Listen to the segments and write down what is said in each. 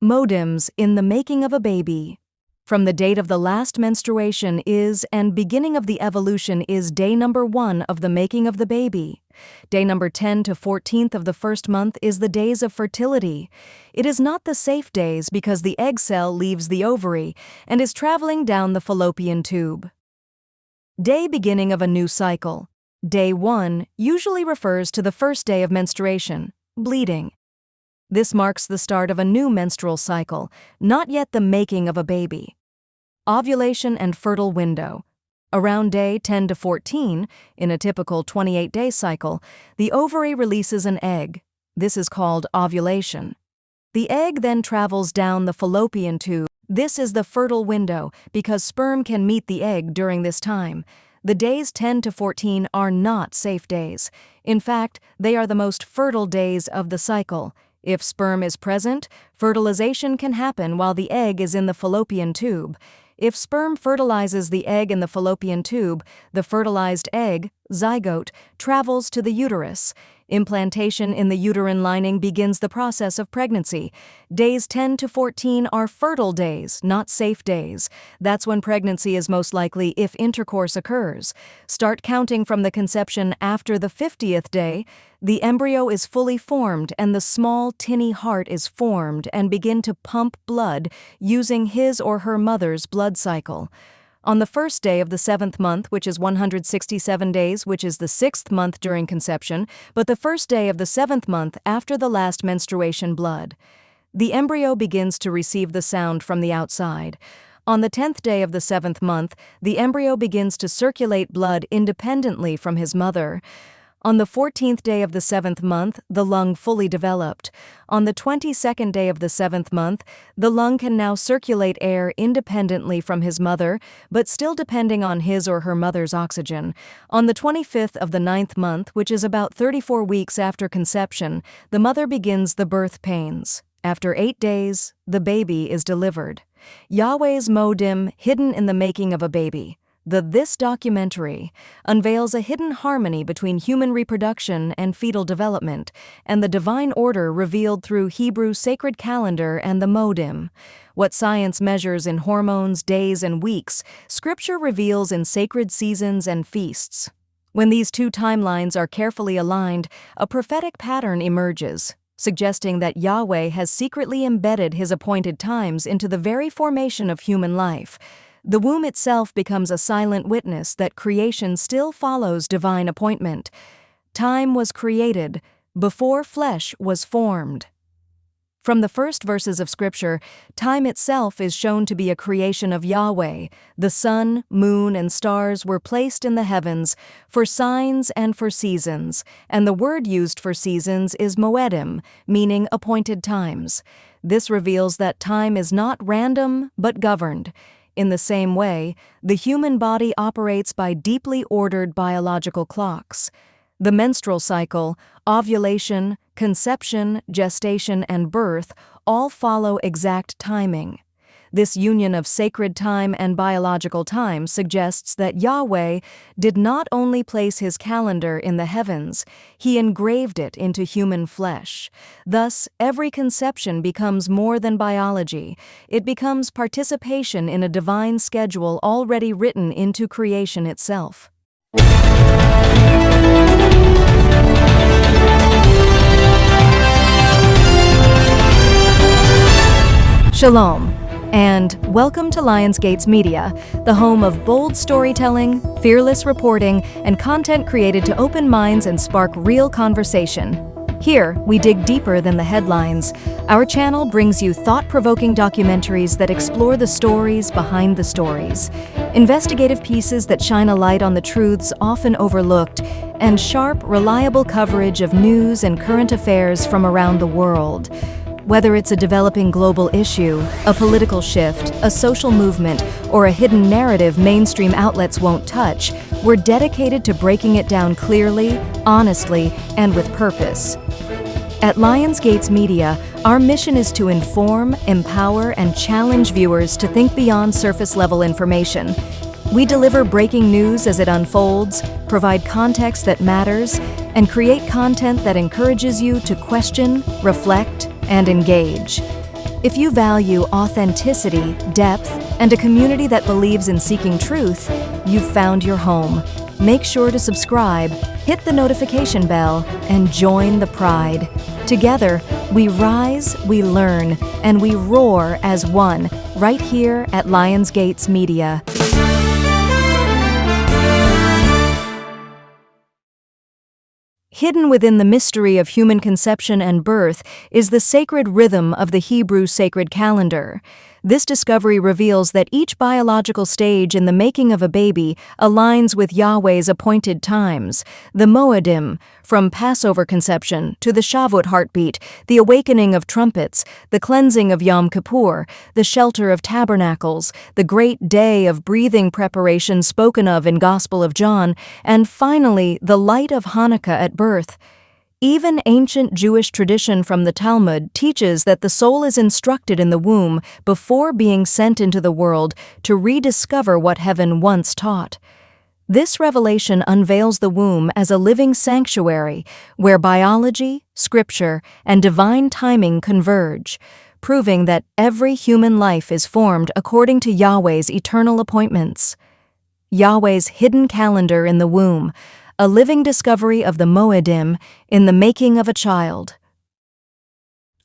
Moedims in the making of a baby. From the date of the last menstruation is and beginning of the evolution is day number 1 of the making of the baby. Day number 10 to 14th of the first month is the days of fertility. It is not the safe days because the egg cell leaves the ovary and is traveling down the fallopian tube. Day beginning of a new cycle. Day 1 usually refers to the first day of menstruation, bleeding. This marks the start of a new menstrual cycle, not yet the making of a baby. Ovulation and fertile window. Around day 10 to 14, in a typical 28-day cycle, the ovary releases an egg. This is called ovulation. The egg then travels down the fallopian tube. This is the fertile window because sperm can meet the egg during this time. The days 10 to 14 are not safe days. In fact, they are the most fertile days of the cycle. If sperm is present, fertilization can happen while the egg is in the fallopian tube. If sperm fertilizes the egg in the fallopian tube, the fertilized egg, zygote, travels to the uterus. Implantation in the uterine lining begins the process of pregnancy. Days 10 to 14 are fertile days, not safe days. That's when pregnancy is most likely if intercourse occurs. Start counting from the conception after the 50th day. The embryo is fully formed and the small, tinny heart is formed and begin to pump blood using his or her mother's blood cycle. On the first day of the 7th month, which is 167 days, which is the 6th month during conception, but the first day of the 7th month after the last menstruation blood, the embryo begins to receive the sound from the outside. On the 10th day of the 7th month, the embryo begins to circulate blood independently from his mother. On the 14th day of the 7th month, the lung fully developed. On the 22nd day of the 7th month, the lung can now circulate air independently from his mother, but still depending on his or her mother's oxygen. On the 25th of the 9th month, which is about 34 weeks after conception, the mother begins the birth pains. After 8 days, the baby is delivered. Yahweh's Moedim, hidden in the making of a baby. This documentary unveils a hidden harmony between human reproduction and fetal development, and the divine order revealed through Hebrew sacred calendar and the Moedim. What science measures in hormones, days, and weeks, Scripture reveals in sacred seasons and feasts. When these two timelines are carefully aligned, a prophetic pattern emerges, suggesting that Yahweh has secretly embedded his appointed times into the very formation of human life. The womb itself becomes a silent witness that creation still follows divine appointment. Time was created before flesh was formed. From the first verses of Scripture, time itself is shown to be a creation of Yahweh. The sun, moon, and stars were placed in the heavens for signs and for seasons, and the word used for seasons is Moedim, meaning appointed times. This reveals that time is not random but governed. In the same way, the human body operates by deeply ordered biological clocks. The menstrual cycle, ovulation, conception, gestation, and birth all follow exact timing. This union of sacred time and biological time suggests that Yahweh did not only place his calendar in the heavens, he engraved it into human flesh. Thus, every conception becomes more than biology. It becomes participation in a divine schedule already written into creation itself. Shalom, and welcome to Lionsgate's Media, the home of bold storytelling, fearless reporting, and content created to open minds and spark real conversation. Here, we dig deeper than the headlines. Our channel brings you thought-provoking documentaries that explore the stories behind the stories, investigative pieces that shine a light on the truths often overlooked, and sharp, reliable coverage of news and current affairs from around the world. Whether it's a developing global issue, a political shift, a social movement, or a hidden narrative mainstream outlets won't touch, we're dedicated to breaking it down clearly, honestly, and with purpose. At Lionsgate's Media, our mission is to inform, empower, and challenge viewers to think beyond surface-level information. We deliver breaking news as it unfolds, provide context that matters, and create content that encourages you to question, reflect, and engage. If you value authenticity, depth, and a community that believes in seeking truth, you've found your home. Make sure to subscribe, hit the notification bell, and join the pride. Together, we rise, we learn, and we roar as one, right here at Lionsgates Media. Hidden within the mystery of human conception and birth is the sacred rhythm of the Hebrew sacred calendar. This discovery reveals that each biological stage in the making of a baby aligns with Yahweh's appointed times. The Moedim, from Passover conception to the Shavuot heartbeat, the awakening of Trumpets, the cleansing of Yom Kippur, the shelter of Tabernacles, the great day of breathing preparation spoken of in Gospel of John, and finally the light of Hanukkah at birth. Even ancient Jewish tradition from the Talmud teaches that the soul is instructed in the womb before being sent into the world to rediscover what heaven once taught. This revelation unveils the womb as a living sanctuary where biology, scripture, and divine timing converge, proving that every human life is formed according to Yahweh's eternal appointments. Yahweh's hidden calendar in the womb, a living discovery of the Moedim in the making of a child.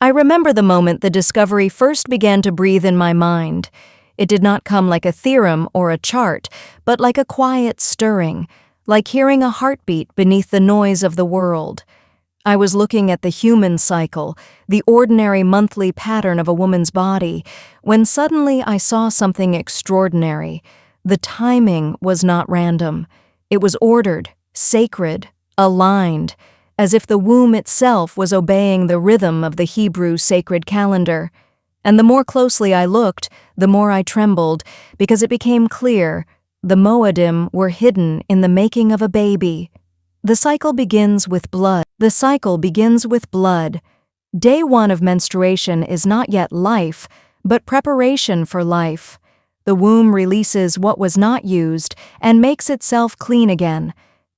I remember the moment the discovery first began to breathe in my mind. It did not come like a theorem or a chart, but like a quiet stirring, like hearing a heartbeat beneath the noise of the world. I was looking at the human cycle, the ordinary monthly pattern of a woman's body, when suddenly I saw something extraordinary. The timing was not random. It was ordered, sacred, aligned, as if the womb itself was obeying the rhythm of the Hebrew sacred calendar. And the more closely I looked, the more I trembled, because it became clear the Moedim were hidden in the making of a baby. The cycle begins with blood. Day 1 of menstruation is not yet life, but preparation for life. The womb releases what was not used and makes itself clean again.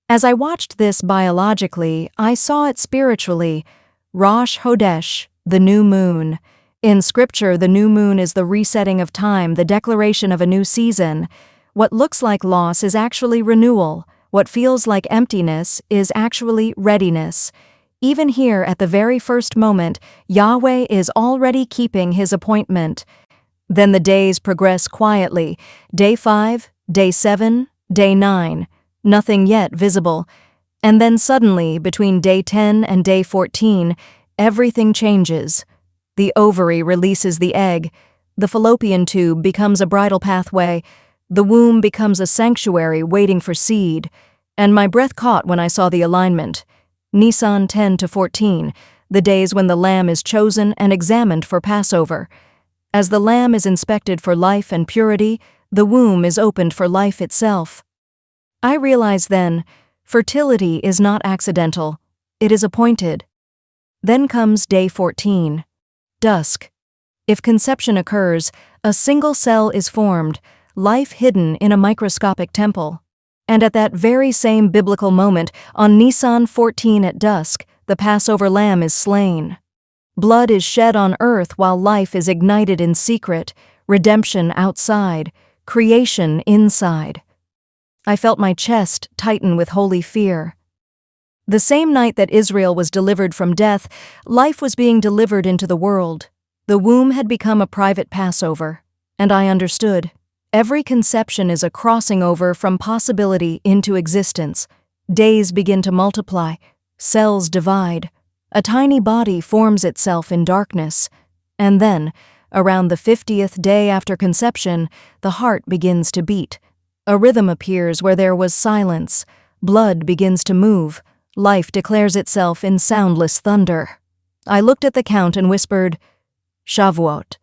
As I watched this biologically, I saw it spiritually. Rosh Hodesh, the new moon. In Scripture, the new moon is the resetting of time, the declaration of a new season. What looks like loss is actually renewal. What feels like emptiness is actually readiness. Even here, at the very first moment, Yahweh is already keeping his appointment. Then the days progress quietly. Day 5, day 7, day 9. Nothing yet visible. And then suddenly, between day 10 and day 14, everything changes. The ovary releases the egg. The fallopian tube becomes a bridal pathway. The womb becomes a sanctuary waiting for seed. And my breath caught when I saw the alignment. Nisan 10 to 14, the days when the lamb is chosen and examined for Passover. As the lamb is inspected for life and purity, the womb is opened for life itself. I realized then, fertility is not accidental, it is appointed. Then comes day 14, dusk. If conception occurs, a single cell is formed, life hidden in a microscopic temple. And at that very same biblical moment, on Nisan 14 at dusk, the Passover lamb is slain. Blood is shed on earth while life is ignited in secret, redemption outside, creation inside. I felt my chest tighten with holy fear. The same night that Israel was delivered from death, life was being delivered into the world. The womb had become a private Passover, and I understood. Every conception is a crossing over from possibility into existence. Days begin to multiply, cells divide. A tiny body forms itself in darkness, and then, around the 50th day after conception, the heart begins to beat. A rhythm appears where there was silence. Blood begins to move. Life declares itself in soundless thunder. I looked at the count and whispered, Shavuot.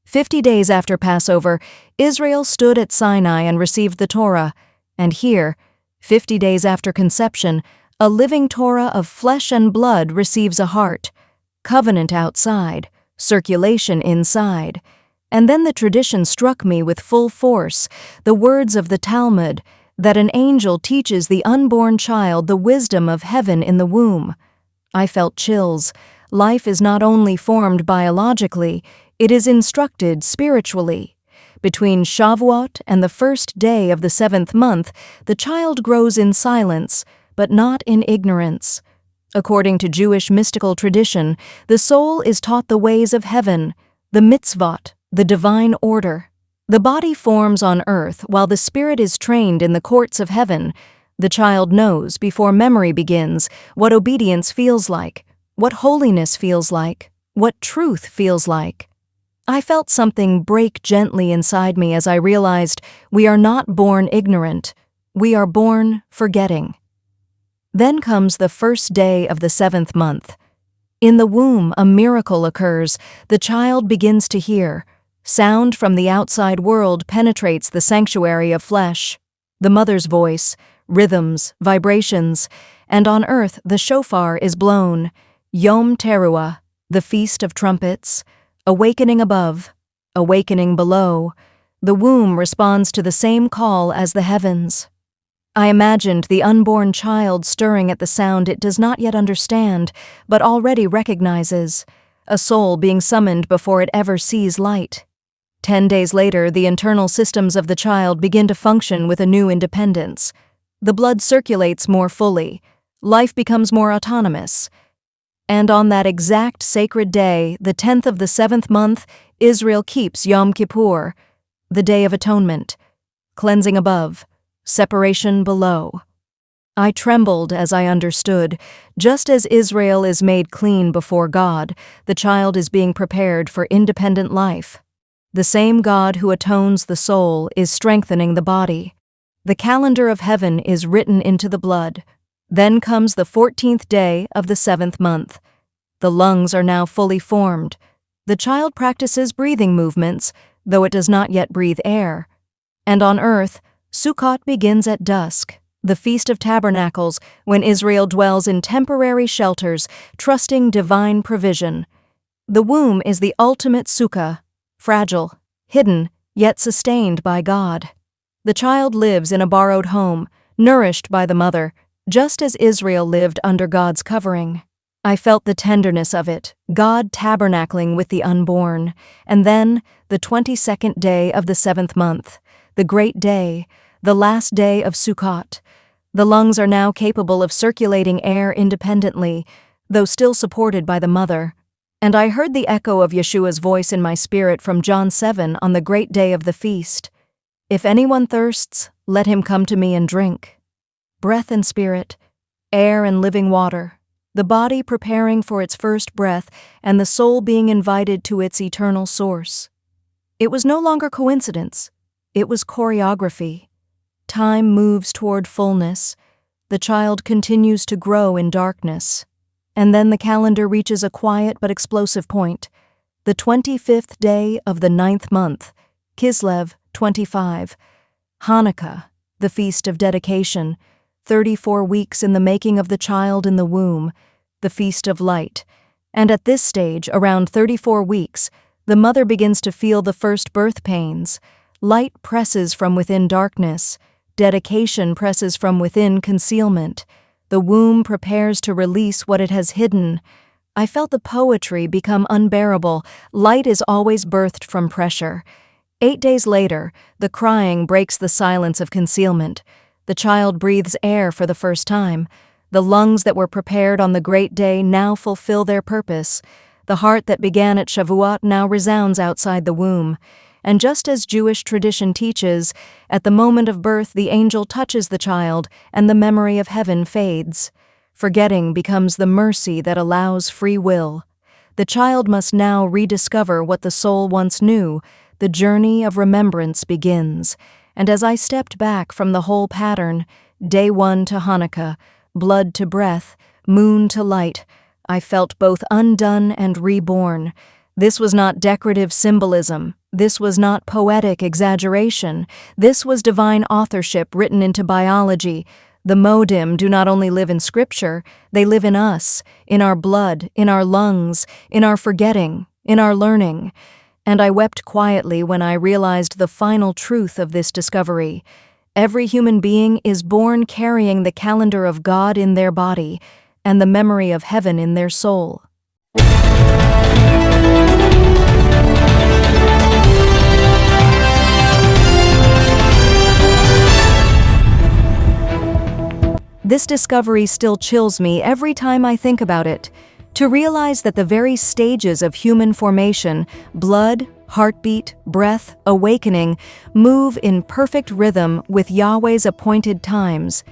50 days after Passover, Israel stood at Sinai and received the Torah, and here, 50 days after conception, a living Torah of flesh and blood receives a heart, covenant outside, circulation inside. And then the tradition struck me with full force, the words of the Talmud, that an angel teaches the unborn child the wisdom of heaven in the womb. I felt chills. Life is not only formed biologically, It is instructed spiritually. Between Shavuot and the first day of the 7th month, the child grows in silence, but not in ignorance. According to Jewish mystical tradition, the soul is taught the ways of heaven, the mitzvot, the divine order. The body forms on earth while the spirit is trained in the courts of heaven. The child knows, before memory begins, what obedience feels like, what holiness feels like, what truth feels like. I felt something break gently inside me as I realized we are not born ignorant, we are born forgetting. Then comes the first day of the 7th month. In the womb, a miracle occurs. The child begins to hear. Sound from the outside world penetrates the sanctuary of flesh. The mother's voice, rhythms, vibrations, and on earth the shofar is blown. Yom Teruah, the Feast of Trumpets. Awakening above, awakening below. The womb responds to the same call as the heavens. I imagined the unborn child stirring at the sound it does not yet understand, but already recognizes, a soul being summoned before it ever sees light. 10 days later, the internal systems of the child begin to function with a new independence. The blood circulates more fully. Life becomes more autonomous. And on that exact sacred day, the 10th of the 7th month, Israel keeps Yom Kippur, the Day of Atonement, cleansing above, separation below. I trembled as I understood. Just as Israel is made clean before God, the child is being prepared for independent life. The same God who atones the soul is strengthening the body. The calendar of heaven is written into the blood. Then comes the 14th day of the 7th month. The lungs are now fully formed. The child practices breathing movements, though it does not yet breathe air. And on earth, Sukkot begins at dusk, the Feast of Tabernacles, when Israel dwells in temporary shelters, trusting divine provision. The womb is the ultimate sukkah, fragile, hidden, yet sustained by God. The child lives in a borrowed home, nourished by the mother, just as Israel lived under God's covering. I felt the tenderness of it, God tabernacling with the unborn. And then, the 22nd day of the 7th month, the great day, the last day of Sukkot. The lungs are now capable of circulating air independently, though still supported by the mother. And I heard the echo of Yeshua's voice in my spirit from John 7 on the great day of the feast. If anyone thirsts, let him come to me and drink. Breath and spirit, air and living water, the body preparing for its first breath and the soul being invited to its eternal source. It was no longer coincidence, it was choreography. Time moves toward fullness. The child continues to grow in darkness. And then the calendar reaches a quiet but explosive point. The 25th day of the 9th month, Kislev 25, Hanukkah, the Feast of Dedication, 34 weeks in the making of the child in the womb, the Feast of Light. And at this stage, around 34 weeks, the mother begins to feel the first birth pains. Light presses from within darkness. Dedication presses from within concealment. The womb prepares to release what it has hidden. I felt the poetry become unbearable. Light is always birthed from pressure. 8 days later, the crying breaks the silence of concealment. The child breathes air for the first time. The lungs that were prepared on the great day now fulfill their purpose. The heart that began at Shavuot now resounds outside the womb. And just as Jewish tradition teaches, at the moment of birth the angel touches the child and the memory of heaven fades. Forgetting becomes the mercy that allows free will. The child must now rediscover what the soul once knew. The journey of remembrance begins. And as I stepped back from the whole pattern, day 1 to Hanukkah, blood to breath, moon to light, I felt both undone and reborn. This was not decorative symbolism. This was not poetic exaggeration. This was divine authorship written into biology. The Moedim do not only live in Scripture, they live in us, in our blood, in our lungs, in our forgetting, in our learning. And I wept quietly when I realized the final truth of this discovery. Every human being is born carrying the calendar of God in their body and the memory of heaven in their soul. This discovery still chills me every time I think about it. To realize that the very stages of human formation, blood, heartbeat, breath, awakening, move in perfect rhythm with Yahweh's appointed times.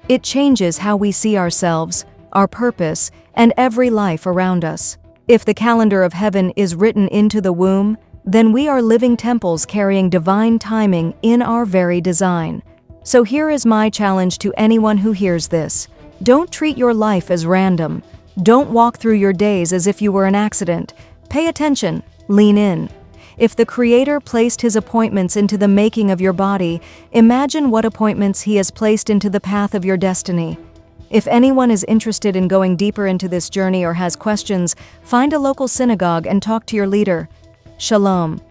It changes how we see ourselves, our purpose, and every life around us. If the calendar of heaven is written into the womb, then we are living temples carrying divine timing in our very design. So here is my challenge to anyone who hears this. Don't treat your life as random. Don't walk through your days as if you were an accident. Pay attention, lean in. If the Creator placed His appointments into the making of your body, imagine what appointments He has placed into the path of your destiny. If anyone is interested in going deeper into this journey or has questions, find a local synagogue and talk to your leader. Shalom.